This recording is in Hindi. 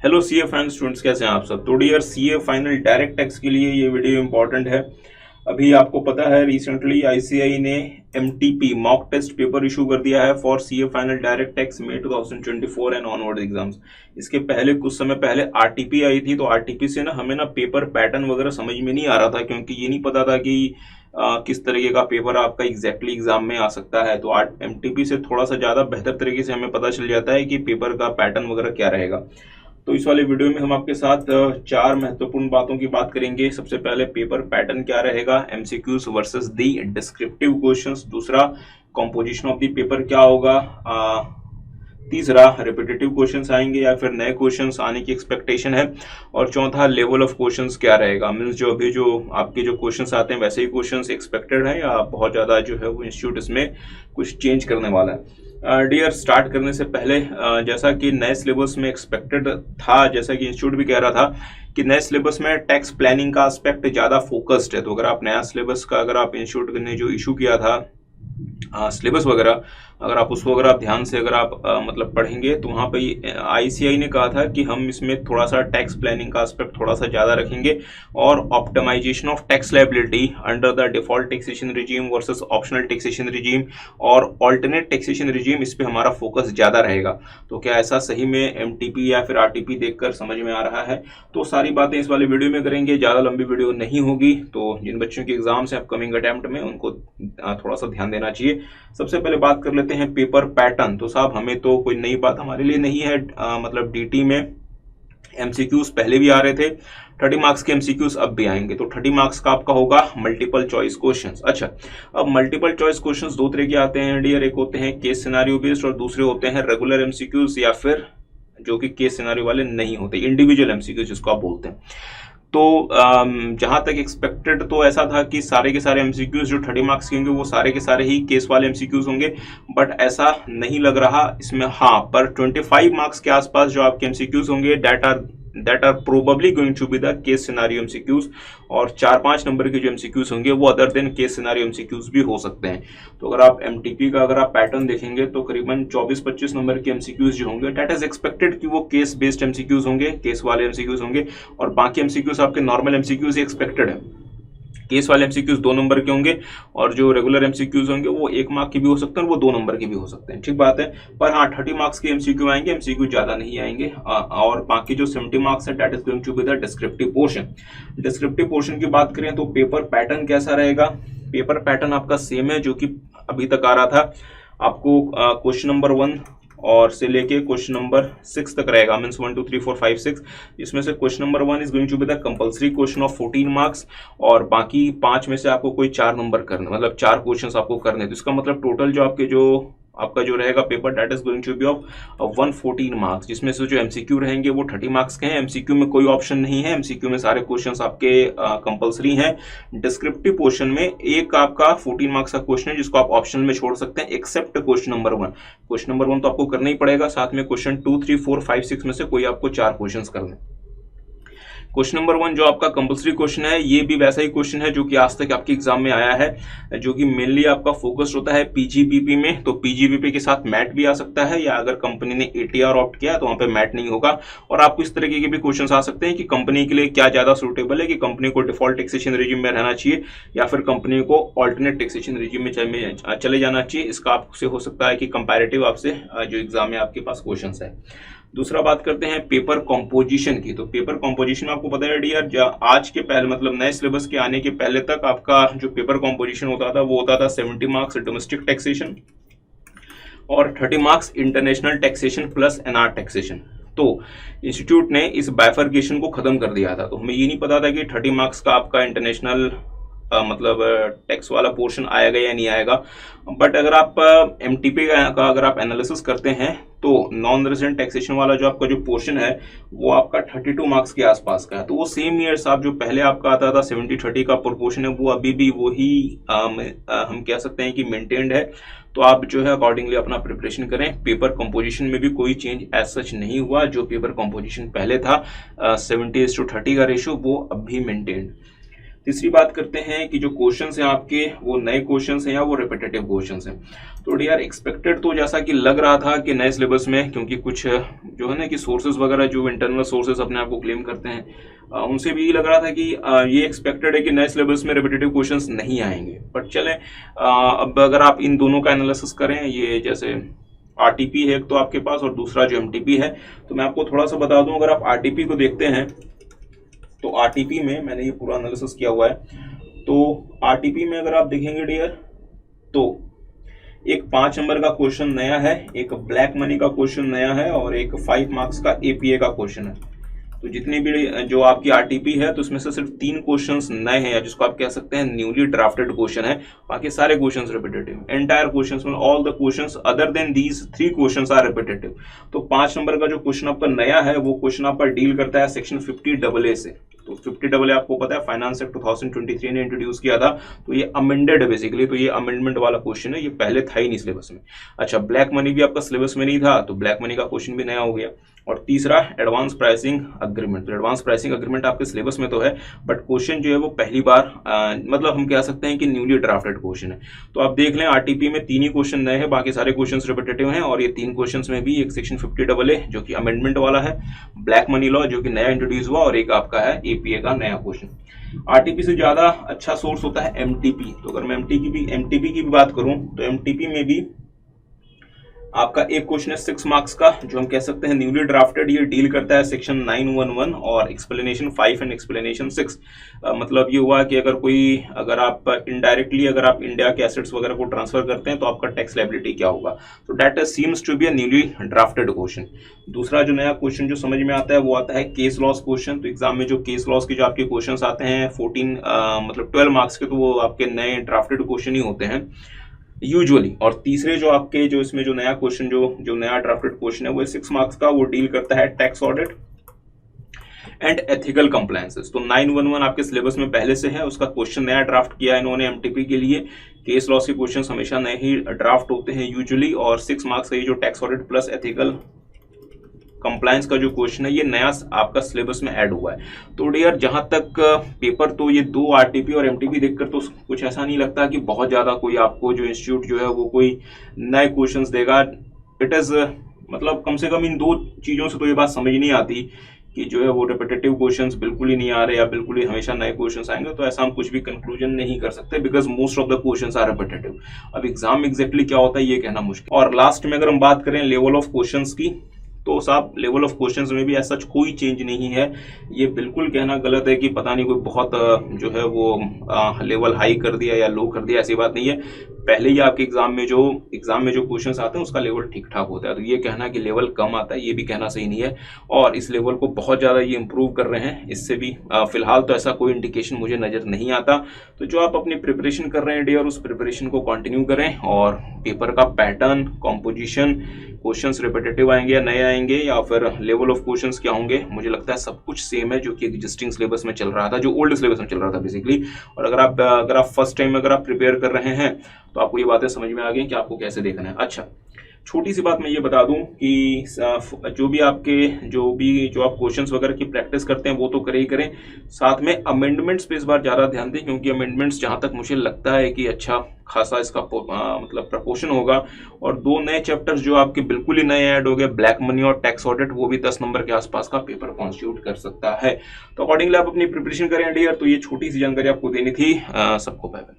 हेलो सीए फाइनल स्टूडेंट्स, कैसे हैं आप सब। तो dear CA final direct tax के लिए ये वीडियो इंपॉर्टेंट है। अभी आपको पता है रिसेंटली आईसीएआई ने MTP mock test paper issue कर दिया है for CA final direct tax May 2024 and onward exams. इसके पहले कुछ समय पहले आरटीपी आई थी, तो आरटीपी से ना हमें ना पेपर पैटर्न वगैरह समझ में नहीं आ रहा था, क्योंकि ये नहीं पता था कि किस तरीके का पेपर आपका एग्जैक्टली एग्जाम में आ सकता है। तो एमटीपी से थोड़ा सा ज़्यादा बेहतर तरीके से हमें पता चल जाता है कि पेपर का पैटर्न वगैरह क्या रहेगा। तो इस वाले वीडियो में हम आपके साथ चार महत्वपूर्ण बातों की बात करेंगे। सबसे पहले पेपर पैटर्न क्या रहेगा, एमसीक्यूज वर्सेस दी डिस्क्रिप्टिव क्वेश्चंस। दूसरा, कॉम्पोजिशन ऑफ द पेपर क्या होगा। तीसरा, रिपीटेटिव क्वेश्चंस आएंगे या फिर नए क्वेश्चंस आने की एक्सपेक्टेशन है। और चौथा, लेवल ऑफ क्वेश्चंस क्या रहेगा, मीन्स जो अभी जो आपके जो क्वेश्चंस आते हैं वैसे ही क्वेश्चंस एक्सपेक्टेड है या बहुत ज़्यादा जो है वो इंस्टीट्यूट इसमें कुछ चेंज करने वाला है। डियर, स्टार्ट करने से पहले जैसा कि नए सिलेबस में एक्सपेक्टेड था, जैसा कि इंस्टीट्यूट भी कह रहा था कि नए सिलेबस में टैक्स प्लानिंग का एस्पेक्ट ज़्यादा फोकस्ड है। तो अगर आप नया सिलेबस का अगर आप इंस्टीट्यूट ने जो इशू किया था सिलेबस वगैरह, अगर आप उसको अगर आप ध्यान से अगर आप मतलब पढ़ेंगे तो वहाँ पे आईसीआई ने कहा था कि हम इसमें थोड़ा सा टैक्स प्लानिंग का एस्पेक्ट थोड़ा सा ज़्यादा रखेंगे और optimization of tax liability under the default taxation regime versus optional taxation regime और ऑल्टरनेट टैक्सेशन रिजीम, इस पे हमारा फोकस ज़्यादा रहेगा। तो क्या ऐसा सही में एमटीपी या फिर आरटीपी देखकर समझ में आ रहा है? तो सारी बातें इस वाले वीडियो में करेंगे, ज़्यादा लंबी वीडियो नहीं होगी। तो जिन बच्चों के एग्जाम्स हैं अपकमिंग अटेम्प्ट में, उनको थोड़ा सा ध्यान देना चाहिए। सबसे पहले बात कर लेते हैं पेपर पैटर्न। तो साहब हमें तो कोई नई बात हमारे लिए नहीं है, मतलब डीटी में एमसीक्यूज पहले भी आ रहे थे, 30 मार्क्स के एमसीक्यूज अब भी आएंगे। तो 30 मार्क्स का आपका होगा मल्टीपल चॉइस क्वेश्चंस। अच्छा, अब मल्टीपल चॉइस क्वेश्चंस दो तरह के आते हैं डियर, एक होते हैं केस सिनारियो बेस्ड और दूसरे होते हैं रेगुलर एमसीक्यूज या फिर जो कि केस सिनारियो वाले नहीं होते, इंडिविजुअल एमसीक्यूज जिसको आप बोलते हैं। तो जहां तक एक्सपेक्टेड तो ऐसा था कि सारे के सारे एमसीक्यूज जो 30 मार्क्स के होंगे वो सारे के सारे ही केस वाले एमसीक्यूज होंगे, बट ऐसा नहीं लग रहा इसमें। हाँ, पर 25 मार्क्स के आसपास जो आपके एमसीक्यूज होंगे that are probably going to be the case scenario MCQs, और 4-5 नंबर के जो एमसीक्यूज होंगे वो other than case scenario MCQs भी हो सकते हैं। तो अगर आप एमटीपी का अगर आप पैटर्न देखेंगे तो करीबन 24-25 नंबर के एमसीक्यूज जो होंगे दैट इज एक्सपेक्टेड कि वो केस बेस्ड एमसीक्यूज होंगे, केस वाले एमसीक्यूज होंगे, और बाकी एमसीक्यूज आपके नॉर्मल एमसीक्यूज एक्सपेक्टेड है। केस वाले एमसीक्यूज 2 नंबर के होंगे और जो रेगुलर एमसीक्यूज होंगे वो 1 मार्क के भी हो सकते हैं और वो 2 नंबर के भी हो सकते हैं, ठीक बात है। पर हाँ, 30 मार्क्स के एमसीक्यू आएंगे, एमसीक्यू ज्यादा नहीं आएंगे। और बाकी जो 70 मार्क्स है that is going to be the descriptive portion. Descriptive portion की बात करें तो पेपर पैटर्न कैसा रहेगा। पेपर पैटर्न आपका सेम है जो कि अभी तक आ रहा था। आपको क्वेश्चन नंबर 1 और से लेके क्वेश्चन नंबर 6 तक रहेगा, मीन्स 1 2 3 4 5 6। इसमें से question number 1 is going to be the compulsory question of 14 marks, और बाकी 5 में से आपको कोई 4 नंबर करने, मतलब 4 क्वेश्चंस आपको करने। तो इसका मतलब टोटल जो आपका जो रहेगा paper that is going to be of 114 marks, जिसमें से जो एमसीक्यू रहेंगे वो 30 मार्क्स के हैं। एमसीक्यू में कोई ऑप्शन नहीं है, एमसीक्यू में सारे क्वेश्चंस आपके कंपलसरी हैं। डिस्क्रिप्टिव पोर्शन में एक आपका 14 मार्क्स का क्वेश्चन है जिसको आप ऑप्शनल में छोड़ सकते हैं, except question number 1। Question number 1 तो आपको करना ही पड़ेगा, साथ में क्वेश्चन 2 3 4 5 6 में से कोई आपको 4 क्वेश्चन करने। क्वेश्चन नंबर 1 जो आपका कंपल्सरी क्वेश्चन है, ये भी वैसा ही क्वेश्चन है जो कि आज तक आपके एग्जाम में आया है, जो कि मेनली आपका फोकस होता है पीजीबीपी में। तो पीजीबीपी के साथ मैट भी आ सकता है, या अगर कंपनी ने एटीआर ऑप्ट किया तो वहां पे मैट नहीं होगा। और आपको इस तरीके के भी क्वेश्चन आ सकते हैं कि कंपनी के लिए क्या ज्यादा सुटेबल है, कि कंपनी को डिफॉल्ट टैक्सेशन रिजीम में रहना चाहिए या फिर कंपनी को ऑल्टरनेट टैक्सेशन रिजीम में चले जाना चाहिए। इसका आपसे हो सकता है कि कंपैरेटिव आपसे जो एग्जाम में आपके पास क्वेश्चन है। दूसरा बात करते हैं पेपर कॉम्पोजिशन की। तो पेपर कॉम्पोजिशन आपको पता है डियर, आज के पहले मतलब नए सिलेबस के आने के पहले तक आपका जो पेपर कॉम्पोजिशन होता था वो होता था 70 मार्क्स डोमेस्टिक टैक्सेशन और 30 marks international taxation plus NR taxation. तो इंस्टीट्यूट ने इस बाइफर्केशन को खत्म कर दिया था। तो हमें ये नहीं पता था कि 30 मार्क्स का आपका इंटरनेशनल मतलब टैक्स वाला पोर्शन आएगा या नहीं आएगा। बट अगर आप एमटीपी का अगर आप एनालिसिस करते हैं तो नॉन रेजिडेंट टैक्सेशन वाला जो आपका जो पोर्शन है वो आपका 32 मार्क्स के आसपास का है। तो वो सेम ईयर साहब जो पहले आपका आता था 70-30 का प्रोपोर्शन है, वो अभी भी वही हम कह सकते हैं कि मेंटेन्ड है। तो आप जो है अकॉर्डिंगली अपना प्रिपरेशन करें। पेपर कंपोजिशन में भी कोई चेंज एज सच नहीं हुआ। जो पेपर कंपोजिशन पहले था 70:30 का रेशियो वो अब भी मेंटेन्ड। तीसरी बात करते हैं कि जो क्वेश्चंस हैं आपके वो नए क्वेश्चंस हैं या वो रिपीटेटिव क्वेश्चंस हैं। तो डियर एक्सपेक्टेड तो जैसा कि लग रहा था कि नए सिलेबस में, क्योंकि कुछ जो है ना कि सोर्सेज वगैरह जो इंटरनल सोर्सेज अपने आप को क्लेम करते हैं उनसे भी लग रहा था कि ये एक्सपेक्टेड है कि नए सिलेबस में रिपीटेटिव क्वेश्चंस नहीं आएंगे। बट चलें अब अगर आप इन दोनों का एनालिसिस करें, ये जैसे आरटीपी है एक तो आपके पास और दूसरा जो एमटीपी है, तो मैं आपको थोड़ा सा बता दूं। अगर आप आरटीपी को देखते हैं तो आरटीपी में मैंने ये पूरा एनालिसिस किया हुआ है। तो आरटीपी में अगर आप देखेंगे डियर, तो एक 5 नंबर का क्वेश्चन नया है, एक ब्लैक मनी का क्वेश्चन नया है और एक 5 मार्क्स का एपीए का क्वेश्चन है। तो जितनी भी जो आपकी आरटीपी है तो उसमें से सिर्फ 3 क्वेश्चंस नए हैं, या जिसको आप कह सकते हैं न्यूली ड्राफ्टेड क्वेश्चन है। बाकी सारे क्वेश्चंस रिपीटेटिव, एंटायर क्वेश्चंस में all the questions other than these 3 questions are repetitive. तो 5 नंबर का जो क्वेश्चन आपका नया है वो क्वेश्चन आपका डील करता है सेक्शन 50AA से। तो 50AA आपको पता है फाइनेंस एक्ट 2023 ने इंट्रोड्यूस किया था, तो ये अमेंडेड है बेसिकली। तो ये अमेंडमेंट वाला क्वेश्चन है, ये पहले था ही नहीं सिलेबस में। अच्छा, ब्लैक मनी भी आपका सिलेबस में नहीं था, तो ब्लैक मनी का क्वेश्चन भी नया हो गया। और तीसरा एडवांस प्राइसिंग अग्रीमेंट। तो एडवांस प्राइसिंग अग्रीमेंट आपके सिलेबस में तो है, बट क्वेश्चन जो है वो पहली बार मतलब हम कह सकते हैं कि न्यूली ड्राफ्टेड क्वेश्चन है। तो आप देख लें आरटीपी में 3 ही क्वेश्चन नए हैं, बाकी सारे क्वेश्चंस रिपीटेटिव हैं। और ये 3 क्वेश्चंस में भी एक सेक्शन 50AA जो कि अमेंडमेंट वाला है, ब्लैक मनी लॉ जो कि नया इंट्रोड्यूस हुआ, और एक आपका है एपीए का नया क्वेश्चन। आरटीपी से ज्यादा अच्छा सोर्स होता है एमटीपी। तो अगर मैं एमटीपी की भी बात करूं तो एमटीपी में भी आपका एक क्वेश्चन है 6 मार्क्स का, जो हम कह सकते हैं न्यूली ड्राफ्टेड। ये डील करता है सेक्शन 911 और एक्सप्लेनेशन 5 एंड एक्सप्लेनेशन 6। मतलब ये हुआ कि अगर आप इनडायरेक्टली अगर आप इंडिया के एसेट्स वगैरह को ट्रांसफर करते हैं तो आपका टैक्स लायबिलिटी क्या होगा। तो that seems to be a newly drafted question. दूसरा जो नया क्वेश्चन जो समझ में आता है वो आता है केस लॉस क्वेश्चन। तो एग्जाम में जो केस लॉस के जो आपके क्वेश्चन आते हैं 12 मार्क्स के, तो वो आपके नए ड्राफ्टेड क्वेश्चन ही होते हैं यूजुअली। और तीसरे जो आपके जो इसमें जो नया क्वेश्चन जो नया ड्राफ्टेड क्वेश्चन है वो 6 मार्क्स का, वो डील करता है tax audit and ethical compliances. तो 911 आपके सिलेबस में पहले से है, उसका क्वेश्चन नया ड्राफ्ट किया है इन्होंने एमटीपी के लिए। केस लॉस के क्वेश्चन हमेशा नए ही ड्राफ्ट होते हैं यूजुअली। और 6 मार्क्स का ये जो tax audit plus ethical compliance का जो क्वेश्चन है ये नया आपका सिलेबस में ऐड हुआ है। तो डियर जहां तक पेपर, तो ये 2 आरटीपी और एमटीपी देखकर तो कुछ ऐसा नहीं लगता कि बहुत ज्यादा कोई आपको जो इंस्टीट्यूट जो है वो कोई नए क्वेश्चंस देगा। इट इज मतलब कम से कम इन 2 चीजों से तो ये बात समझ नहीं आती कि जो है वो रिपीटेटिव क्वेश्चंस बिल्कुल ही नहीं आ रहे या बिल्कुल ही हमेशा नए क्वेश्चंस आएंगे। तो ऐसा हम कुछ भी कंक्लूजन नहीं कर सकते, because most of the questions are repetitive. अब एग्जाम एग्जैक्टली क्या होता है ये कहना मुश्किल। और लास्ट में अगर हम बात करें लेवल ऑफ क्वेश्चंस की, तो साहब लेवल ऑफ क्वेश्चंस में भी ऐसा कोई चेंज नहीं है। ये बिल्कुल कहना गलत है कि पता नहीं कोई बहुत जो है वो लेवल हाई कर दिया या लो कर दिया, ऐसी बात नहीं है। पहले ही आपके एग्जाम में जो क्वेश्चंस आते हैं उसका लेवल ठीक ठाक होता है। तो ये कहना कि लेवल कम आता है ये भी कहना सही नहीं है। और इस लेवल को बहुत ज्यादा ये इंप्रूव कर रहे हैं, इससे भी फिलहाल तो ऐसा कोई इंडिकेशन मुझे नजर नहीं आता। तो जो आप अपनी प्रिपरेशन कर रहे हैं डियर, उस प्रिपरेशन को कंटिन्यू करें। और पेपर का पैटर्न, कॉम्पोजिशन, क्वेश्चंस रिपीटेटिव आएंगे या नए आएंगे, या फिर लेवल ऑफ क्वेश्चंस क्या होंगे, मुझे लगता है सब कुछ सेम है जो कि एग्जिस्टिंग सिलेबस में चल रहा था, जो ओल्ड सिलेबस में चल रहा था बेसिकली। और अगर आप फर्स्ट टाइम अगर आप प्रिपेयर कर रहे हैं तो आपको ये बातें समझ में आ गई कि आपको कैसे देखना है। अच्छा, छोटी सी बात मैं ये बता दूं कि जो आप क्वेश्चंस वगैरह की प्रैक्टिस करते हैं वो तो करें ही करें, साथ में अमेंडमेंट्स पे इस बार ज्यादा ध्यान दें, क्योंकि अमेंडमेंट्स जहां तक मुझे लगता है कि अच्छा खासा इसका मतलब प्रपोर्शन होगा। और 2 नए चैप्टर्स जो आपके बिल्कुल ही नए ऐड हो गए, ब्लैक मनी और टैक्स ऑडिट, वो भी 10 नंबर के आसपास का पेपर कॉन्स्टिट्यूट कर सकता है। तो अकॉर्डिंगली आप अपनी प्रिपरेशन करें डियर। तो ये छोटी सी जानकारी आपको देनी थी। सबको बाय बाय।